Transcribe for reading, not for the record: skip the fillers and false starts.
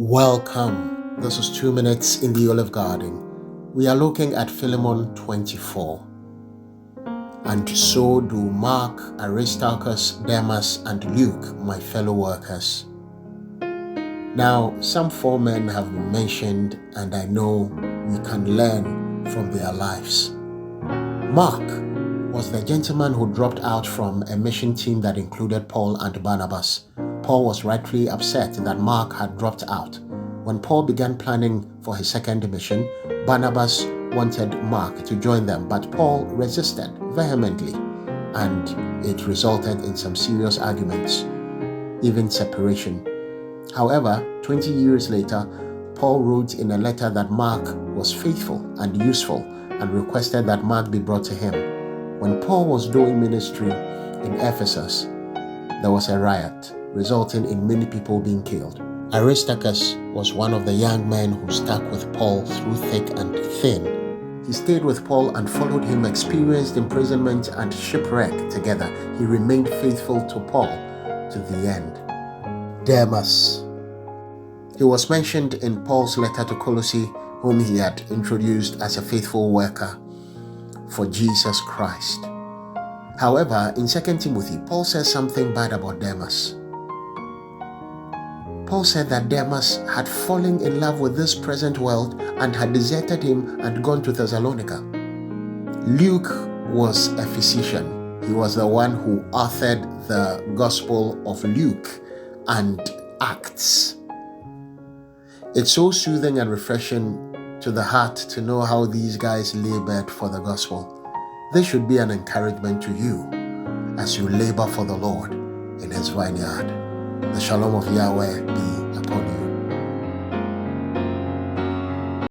Welcome. This is 2 Minutes in the Olive Garden. We are looking at Philemon 24. And so do Mark, Aristarchus, Demas, and Luke, my fellow workers. Now, some 4 men have been mentioned, and I know we can learn from their lives. Mark was the gentleman who dropped out from a mission team that included Paul and Barnabas. Paul was rightfully upset that Mark had dropped out. When Paul began planning for his second mission, Barnabas wanted Mark to join them, but Paul resisted vehemently, and it resulted in some serious arguments, even separation. However, 20 years later, Paul wrote in a letter that Mark was faithful and useful and requested that Mark be brought to him. When Paul was doing ministry in Ephesus, there was a riot, resulting in many people being killed. Aristarchus was one of the young men who stuck with Paul through thick and thin. He stayed with Paul and followed him, experienced imprisonment and shipwreck together. He remained faithful to Paul to the end. Demas. He was mentioned in Paul's letter to Colossae, whom he had introduced as a faithful worker for Jesus Christ. However, in 2 Timothy, Paul says something bad about Demas. Paul said that Demas had fallen in love with this present world and had deserted him and gone to Thessalonica. Luke was a physician. He was the one who authored the Gospel of Luke and Acts. It's so soothing and refreshing to the heart to know how these guys labored for the gospel. This should be an encouragement to you as you labor for the Lord in His vineyard. The Shalom of Yahweh be